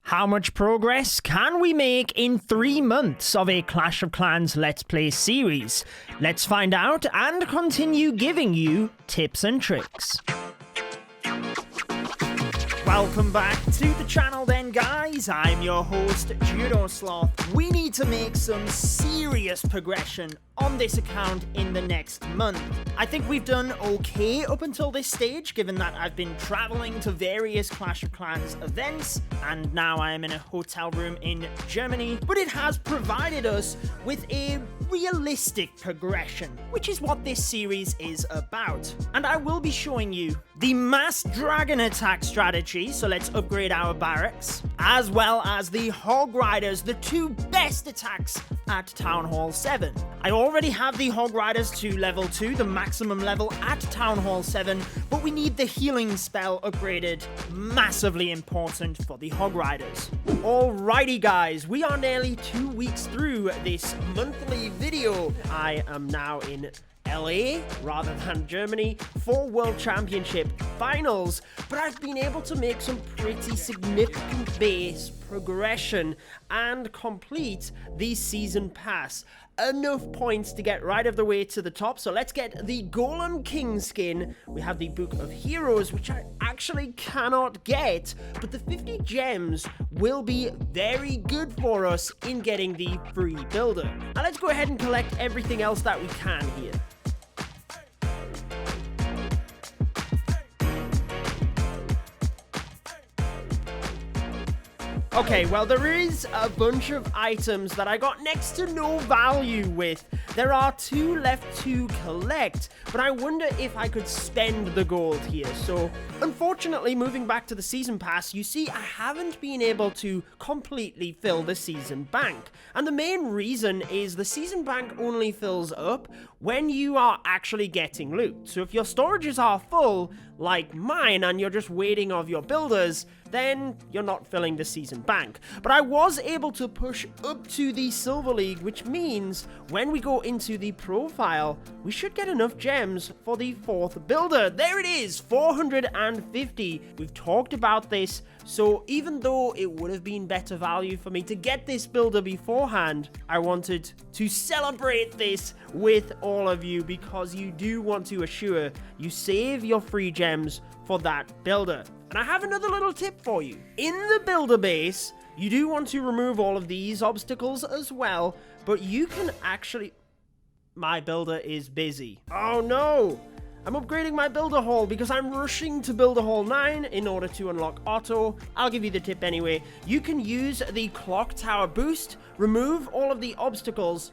How much progress can we make in 3 months of a Clash of Clans Let's Play series? Let's find out and continue giving you tips and tricks. Welcome back to the channel then, guys. I'm your host, Judo Sloth. We need to make some serious progression on this account in the next month. I think we've done okay up until this stage, given that I've been traveling to various Clash of Clans events, and now I am in a hotel room in Germany, but it has provided us with a realistic progression, which is what this series is about. And I will be showing you the mass dragon attack strategy, so let's upgrade our barracks, as well as the Hog Riders, the two best attacks at Town Hall 7. I already have the Hog Riders to level 2, the maximum level at Town Hall 7, but we need the healing spell upgraded, massively important for the Hog Riders. Alrighty guys, we are nearly 2 weeks through this monthly video. I am now in LA rather than Germany for World Championship finals, but I've been able to make some pretty significant base progression and complete the season pass. Enough points to get right of the way to the top, so let's get the Golem King skin. We have the Book of Heroes, which I actually cannot get, but the 50 gems will be very good for us in getting the free builder. Now let's go ahead and collect everything else that we can here. Okay, well, there is a bunch of items that I got next to no value with. There are 2 left to collect, but I wonder if I could spend the gold here. So, unfortunately, moving back to the season pass, you see I haven't been able to completely fill the season bank. And the main reason is the season bank only fills up when you are actually getting loot. So if your storages are full, like mine, and you're just waiting of your builders, then you're not filling the season bank. But I was able to push up to the Silver League, which means when we go into the profile, we should get enough gems for the 4th builder. There it is, 450. We've talked about this, so even though it would have been better value for me to get this builder beforehand, I wanted to celebrate this with all of you because you do want to assure you save your free gems for that builder. And I have another little tip for you. In the builder base, you do want to remove all of these obstacles as well, but you can actually... My builder is busy. Oh no! I'm upgrading my builder hall because I'm rushing to builder hall 9 in order to unlock auto. I'll give you the tip anyway. You can use the clock tower boost, remove all of the obstacles,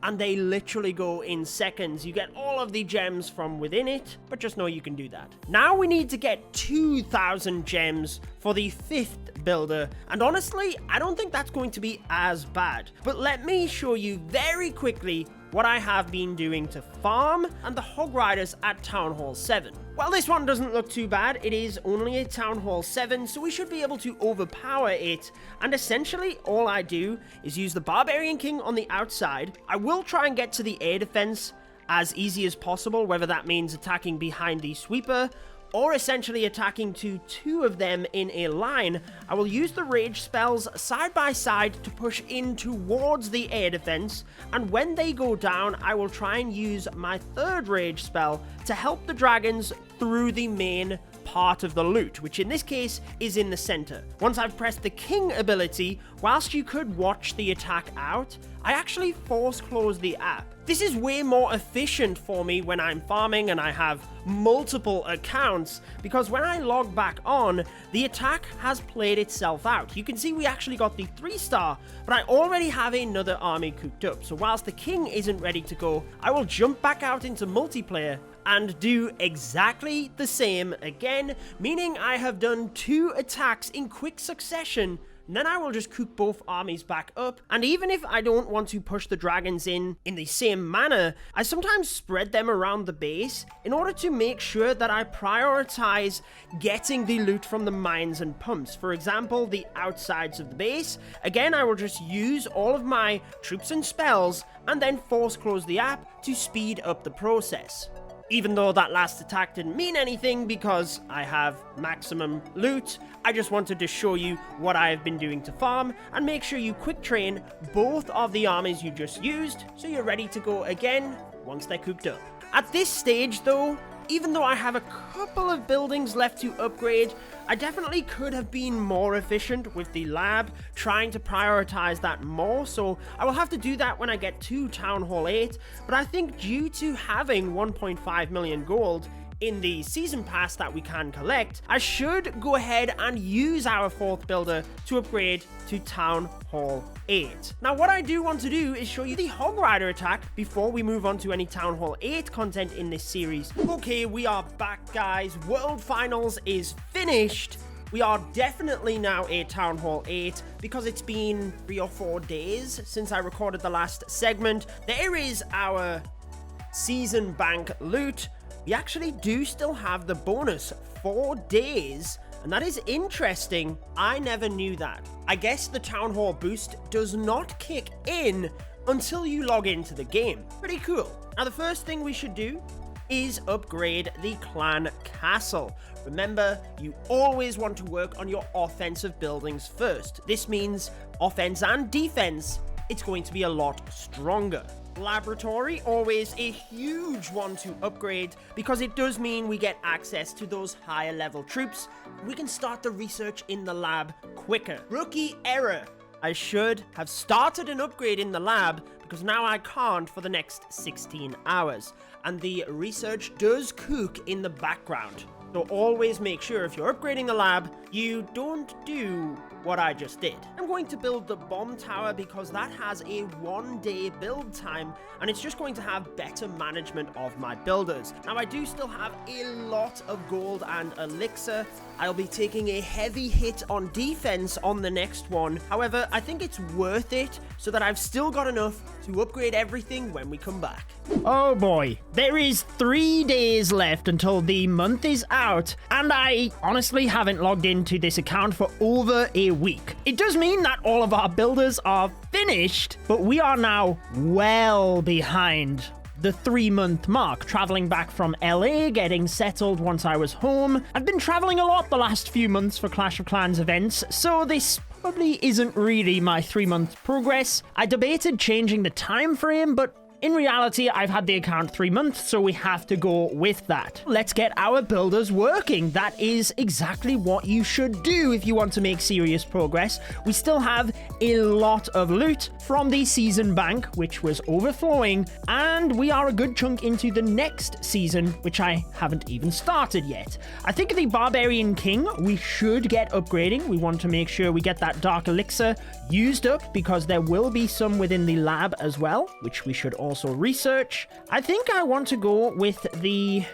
and they literally go in seconds. You get all of the gems from within it, but just know you can do that. Now we need to get 2,000 gems for the 5th builder, and honestly, I don't think that's going to be as bad. But let me show you very quickly what I have been doing to farm and the Hog Riders at Town Hall 7. Well, this one doesn't look too bad. It is only a Town Hall 7, so we should be able to overpower it. And essentially, all I do is use the Barbarian King on the outside. I will try and get to the air defense as easy as possible, whether that means attacking behind the sweeper or essentially attacking 2 of them in a line. I will use the rage spells side by side to push in towards the air defense, and when they go down, I will try and use my 3rd rage spell to help the dragons through the main part of the loot, which in this case is in the center. Once I've pressed the king ability, whilst you could watch the attack out, I actually force close the app. This is way more efficient for me when I'm farming and I have multiple accounts, because when I log back on, the attack has played itself out. You can see we actually got the 3-star, but I already have another army cooked up. So whilst the king isn't ready to go, I will jump back out into multiplayer and do exactly the same again, meaning I have done 2 attacks in quick succession. And then I will just cook both armies back up. And even if I don't want to push the dragons in the same manner, I sometimes spread them around the base in order to make sure that I prioritize getting the loot from the mines and pumps. For example, the outsides of the base. Again, I will just use all of my troops and spells and then force close the app to speed up the process. Even though that last attack didn't mean anything because I have maximum loot, I just wanted to show you what I have been doing to farm and make sure you quick train both of the armies you just used so you're ready to go again once they're cooked up. At this stage though, even though I have a couple of buildings left to upgrade, I definitely could have been more efficient with the lab, trying to prioritize that more, so I will have to do that when I get to Town Hall 8, but I think due to having 1.5 million gold in the season pass that we can collect, I should go ahead and use our 4th builder to upgrade to Town Hall 8. Now what I do want to do is show you the Hog Rider attack before we move on to any Town Hall 8 content in this series. Okay, we are back guys, World Finals is finished. We are definitely now a Town Hall 8 because it's been 3 or 4 days since I recorded the last segment. There is our season bank loot. We actually do still have the bonus 4 days, and that is interesting. I never knew that. I guess the Town Hall boost does not kick in until you log into the game. Pretty cool. Now the first thing we should do is upgrade the clan castle. Remember, you always want to work on your offensive buildings first. This means offense and defense, it's going to be a lot stronger. Laboratory, always a huge one to upgrade because it does mean we get access to those higher level troops. We can start the research in the lab quicker. Rookie error. I should have started an upgrade in the lab because now I can't for the next 16 hours. And the research does cook in the background. So always make sure if you're upgrading the lab, you don't do what I just did. I'm going to build the bomb tower because that has a 1-day build time and it's just going to have better management of my builders. Now I do still have a lot of gold and elixir. I'll be taking a heavy hit on defense on the next one. However, I think it's worth it so that I've still got enough to upgrade everything when we come back. Oh boy, there is 3 days left until the month is out, and I honestly haven't logged into this account for over a week. It does mean that all of our builders are finished, but we are now well behind the 3-month mark, traveling back from LA, getting settled once I was home. I've been traveling a lot the last few months for Clash of Clans events, so this probably isn't really my 3-month progress. I debated changing the time frame, but in reality, I've had the account 3 months, so we have to go with that. Let's get our builders working. That is exactly what you should do if you want to make serious progress. We still have a lot of loot from the season bank, which was overflowing, and we are a good chunk into the next season, which I haven't even started yet. I think the Barbarian King, we should get upgrading. We want to make sure we get that Dark Elixir used up because there will be some within the lab as well, which we should also research. I think I want to go with the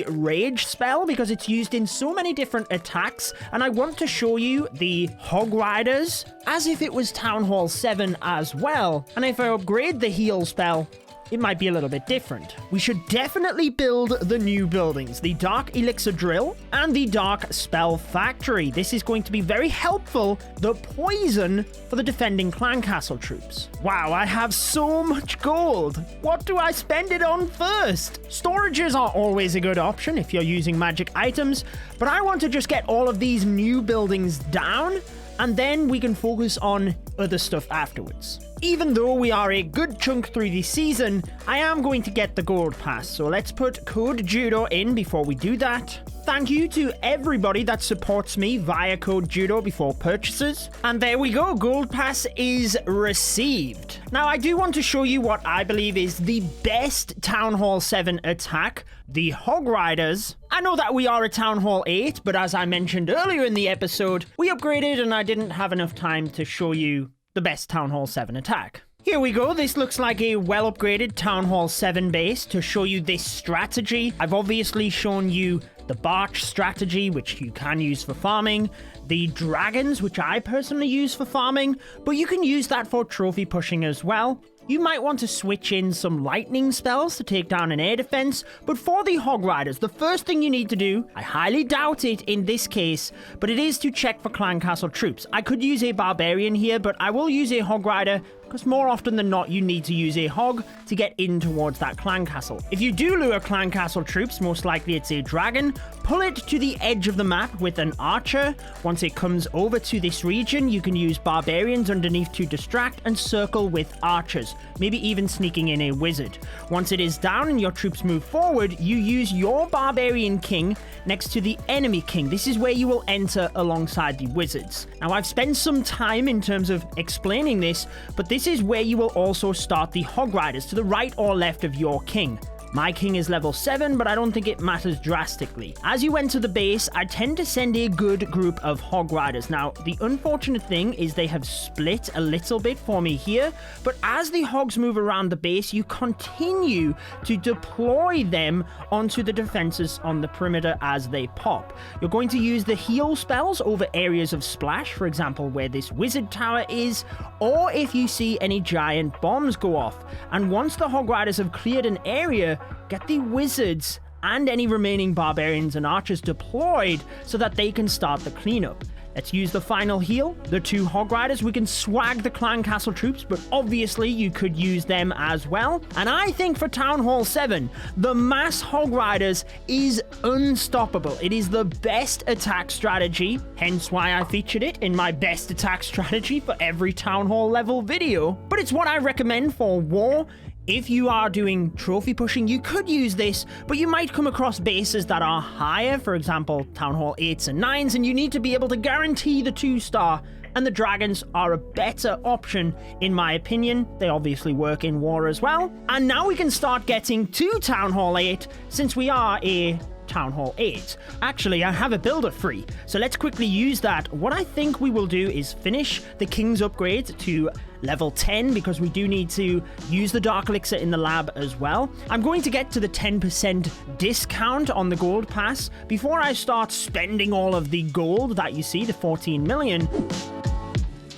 Rage spell because it's used in so many different attacks, and I want to show you the Hog Riders as if it was Town Hall 7 as well. And if I upgrade the heal spell, it might be a little bit different. We should definitely build the new buildings, the Dark Elixir Drill and the Dark Spell Factory. This is going to be very helpful. The poison for the defending clan castle troops. Wow, I have so much gold. What do I spend it on first? Storages are always a good option if you're using magic items, but I want to just get all of these new buildings down, and then we can focus on other stuff afterwards. Even though we are a good chunk through the season, I am going to get the gold pass, so let's put code Judo in before we do that. Thank you to everybody that supports me via code Judo before purchases. And there we go, gold pass is received. Now I do want to show you what I believe is the best Town Hall 7 attack, the Hog Riders. I know that we are a Town Hall 8, but as I mentioned earlier in the episode, we upgraded and I didn't have enough time to show you the best Town Hall 7 attack. Here we go. This looks like a well upgraded Town Hall 7 base to show you this strategy. I've obviously shown you the Barch strategy, which you can use for farming, the Dragons, which I personally use for farming, but you can use that for trophy pushing as well. You might want to switch in some lightning spells to take down an air defense, but for the Hog Riders, the first thing you need to do, I highly doubt it in this case, but it is to check for clan castle troops. I could use a Barbarian here, but I will use a Hog Rider because more often than not, you need to use a hog to get in towards that clan castle. If you do lure clan castle troops, most likely it's a dragon, pull it to the edge of the map with an archer. Once it comes over to this region, you can use barbarians underneath to distract and circle with archers, maybe even sneaking in a wizard. Once it is down and your troops move forward, you use your barbarian king next to the enemy king. This is where you will enter alongside the wizards. Now, I've spent some time in terms of explaining this, but this is where you will also start the hog riders to the right or left of your king. My king is level 7, but I don't think it matters drastically. As you enter the base, I tend to send a good group of hog riders. Now, the unfortunate thing is they have split a little bit for me here, but as the hogs move around the base, you continue to deploy them onto the defenses on the perimeter as they pop. You're going to use the heal spells over areas of splash, for example, where this wizard tower is, or if you see any giant bombs go off. And once the hog riders have cleared an area, get the wizards and any remaining barbarians and archers deployed so that they can start the cleanup. Let's use the final heal, the 2 hog riders. We can swag the clan castle troops, but obviously you could use them as well. And I think for Town Hall 7, the mass hog riders is unstoppable. It is the best attack strategy, hence why I featured it in my best attack strategy for every Town Hall level video. But it's what I recommend for war. If you are doing trophy pushing, you could use this, but you might come across bases that are higher, for example, Town Hall 8s and 9s, and you need to be able to guarantee the 2-star, and the dragons are a better option, in my opinion. They obviously work in war as well. And now we can start getting to Town Hall 8, since we are a Town Hall 8. Actually, I have a builder free, so let's quickly use that. What I think we will do is finish the King's upgrade to level 10, because we do need to use the Dark Elixir in the lab as well. I'm going to get to the 10% discount on the gold pass before I start spending all of the gold that you see, the 14 million.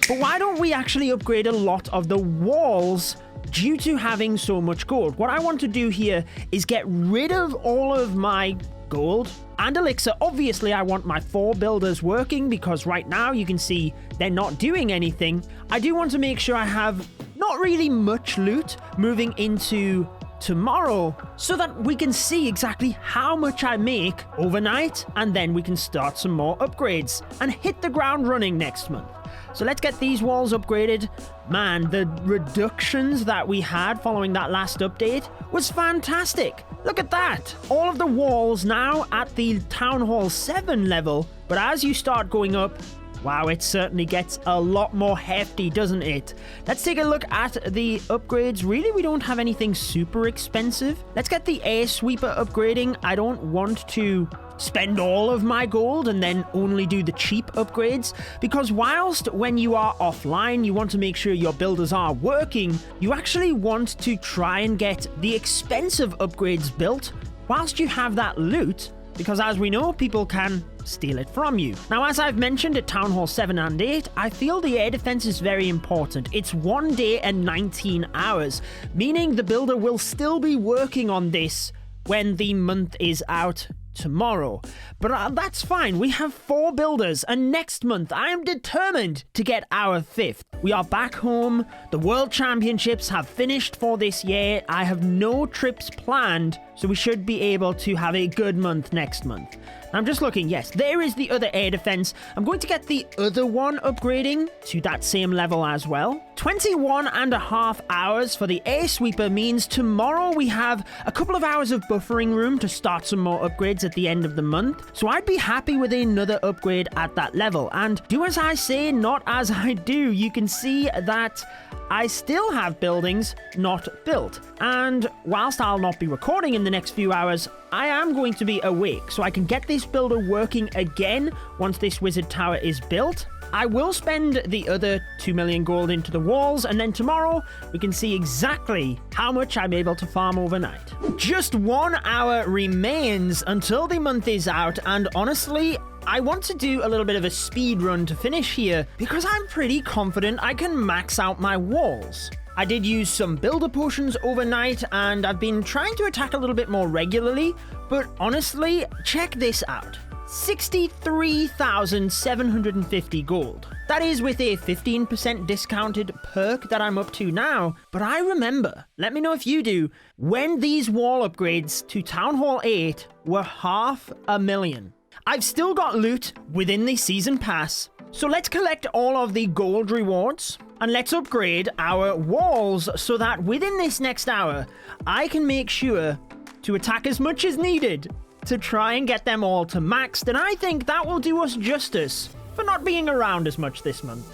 But why don't we actually upgrade a lot of the walls due to having so much gold? What I want to do here is get rid of all of my gold and elixir. Obviously, I want my 4 builders working, because right now you can see they're not doing anything. I do want to make sure I have not really much loot moving into tomorrow, so that we can see exactly how much I make overnight, and then we can start some more upgrades and hit the ground running next month. So let's get these walls upgraded. Man, the reductions that we had following that last update was fantastic. Look at that. All of the walls now at the Town Hall 7 level, but as you start going up, wow, it certainly gets a lot more hefty, doesn't it? Let's take a look at the upgrades. Really, we don't have anything super expensive. Let's get the air sweeper upgrading. I don't want to spend all of my gold and then only do the cheap upgrades, because whilst when you are offline you want to make sure your builders are working, you actually want to try and get the expensive upgrades built whilst you have that loot, because as we know, people can steal it from you. Now, as I've mentioned at Town Hall 7 and 8, I feel the air defense is very important. It's 1 day and 19 hours, meaning the builder will still be working on this when the month is out tomorrow. But that's fine. We have 4 builders, and next month I am determined to get our 5th. We are back home. The World Championships have finished for this year. I have no trips planned, so we should be able to have a good month next month. I'm just looking. Yes, there is the other air defense. I'm going to get the other one upgrading to that same level as well. 21.5 hours for the air sweeper means tomorrow we have a couple of hours of buffering room to start some more upgrades at the end of the month. So I'd be happy with another upgrade at that level. And do as I say, not as I do. You can see that I still have buildings not built. And whilst I'll not be recording in the next few hours, I am going to be awake, so I can get this builder working again once this wizard tower is built. I will spend the other 2 million gold into the walls, and then tomorrow we can see exactly how much I'm able to farm overnight. Just 1 hour remains until the month is out, and honestly, I want to do a little bit of a speed run to finish here, because I'm pretty confident I can max out my walls. I did use some builder potions overnight, and I've been trying to attack a little bit more regularly, but honestly, check this out. 63,750 gold. That is with a 15% discounted perk that I'm up to now. But I remember, let me know if you do, when these wall upgrades to Town Hall 8 were 500,000. I've still got loot within the season pass. So let's collect all of the gold rewards and let's upgrade our walls so that within this next hour, I can make sure to attack as much as needed to try and get them all to maxed, and I think that will do us justice for not being around as much this month.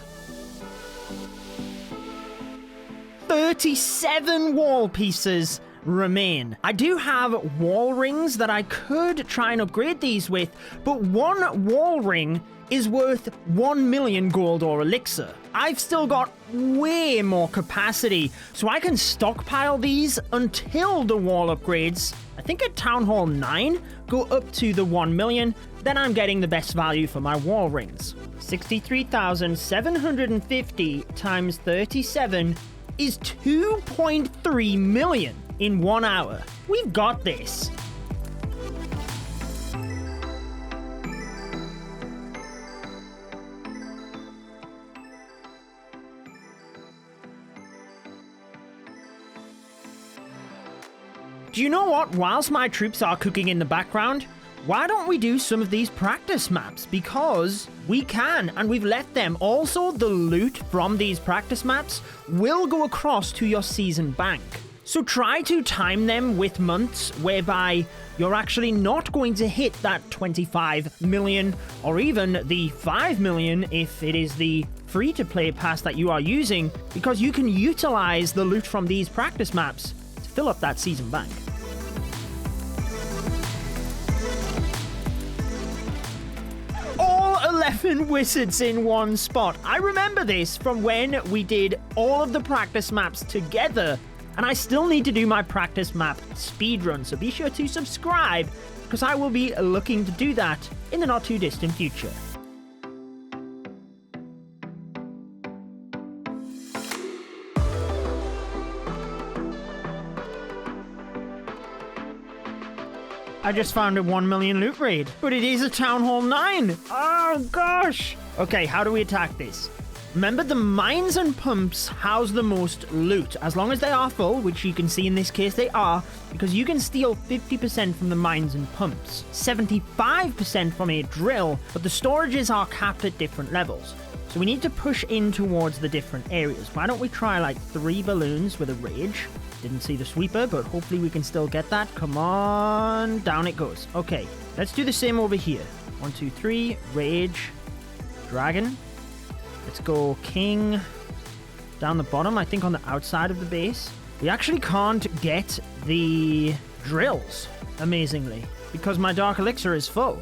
37 wall pieces remain. I do have wall rings that I could try and upgrade these with, but one wall ring is worth 1 million gold or elixir. I've still got way more capacity, so I can stockpile these until the wall upgrades, I think at Town Hall 9, go up to the 1 million, then I'm getting the best value for my wall rings. 63,750 times 37 is 2.3 million in 1 hour. We've got this. Do you know what? Whilst my troops are cooking in the background, why don't we do some of these practice maps? Because we can, and we've left them. Also, the loot from these practice maps will go across to your season bank. So try to time them with months whereby you're actually not going to hit that 25 million or even the 5 million if it is the free-to-play pass that you are using, because you can utilize the loot from these practice maps to fill up that season bank. All 11 wizards in one spot. I remember this from when we did all of the practice maps together, and I still need to do my practice map speedrun, so be sure to subscribe, because I will be looking to do that in the not too distant future. I just found a 1 million loot raid, but it is a Town Hall 9. Oh gosh. Okay, how do we attack this? Remember, the mines and pumps house the most loot, as long as they are full, which you can see in this case they are, because you can steal 50% from the mines and pumps, 75% from a drill, but the storages are capped at different levels. So we need to push in towards the different areas. Why don't we try like 3 balloons with a rage? Didn't see the sweeper, but hopefully we can still get that. Come on, down it goes. Okay, let's do the same over here. 1, 2, 3, rage, dragon. Let's go king down the bottom, I think on the outside of the base. We actually can't get the drills, amazingly, because my dark elixir is full.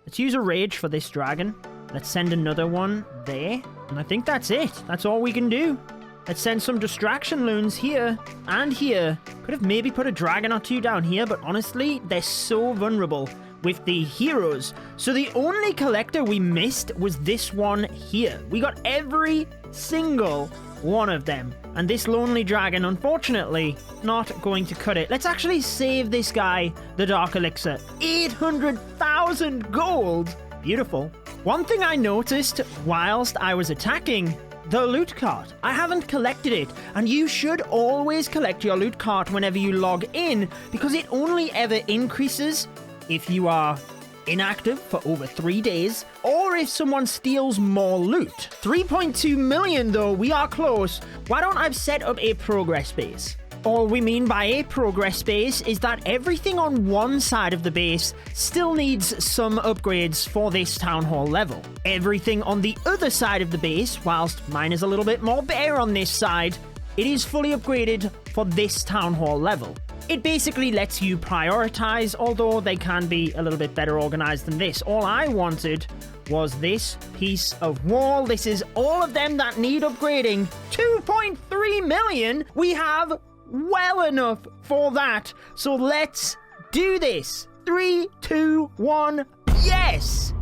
Let's use a rage for this dragon. Let's send another one there. And I think that's it. That's all we can do. Let's send some distraction loons here and here. Could have maybe put a dragon or 2 down here, but honestly, they're so vulnerable with the heroes. So the only collector we missed was this one here. We got every single one of them. And this lonely dragon, unfortunately, not going to cut it. Let's actually save this guy the dark elixir. 800,000 gold. Beautiful. One thing I noticed whilst I was attacking the loot cart, I haven't collected it, and you should always collect your loot cart whenever you log in, because it only ever increases if you are inactive for over 3 days, or if someone steals more loot. 3.2 million though, we are close. Why don't I set up a progress base? All we mean by a progress base is that everything on one side of the base still needs some upgrades for this Town Hall level. Everything on the other side of the base, whilst mine is a little bit more bare on this side, it is fully upgraded for this Town Hall level. It basically lets you prioritize, although they can be a little bit better organized than this. All I wanted was this piece of wall. This is all of them that need upgrading. 2.3 million! We have well enough for that. So let's do this. 3, 2, 1, yes!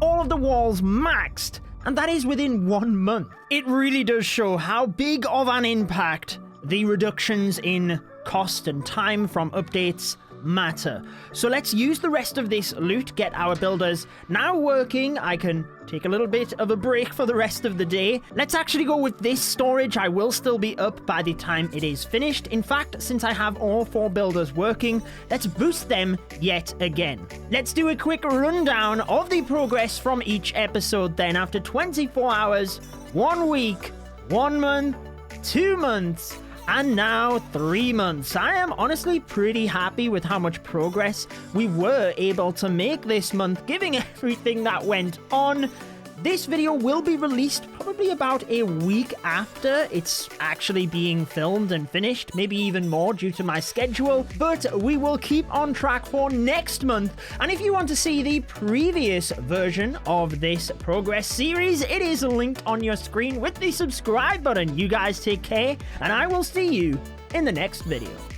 All of the walls maxed, and that is within 1 month. It really does show how big of an impact the reductions in cost and time from updates matter. So let's use the rest of this loot, get our builders now working. I can take a little bit of a break for the rest of the day. Let's actually go with this storage. I will still be up by the time it is finished. In fact, since I have all 4 builders working, let's boost them yet again. Let's do a quick rundown of the progress from each episode then. After 24 hours, 1 week, 1 month, 2 months, and now 3 months. I am honestly pretty happy with how much progress we were able to make this month, given everything that went on. This video will be released probably about a week after it's actually being filmed and finished, maybe even more due to my schedule, but we will keep on track for next month. And if you want to see the previous version of this progress series, it is linked on your screen with the subscribe button. You guys take care, and I will see you in the next video.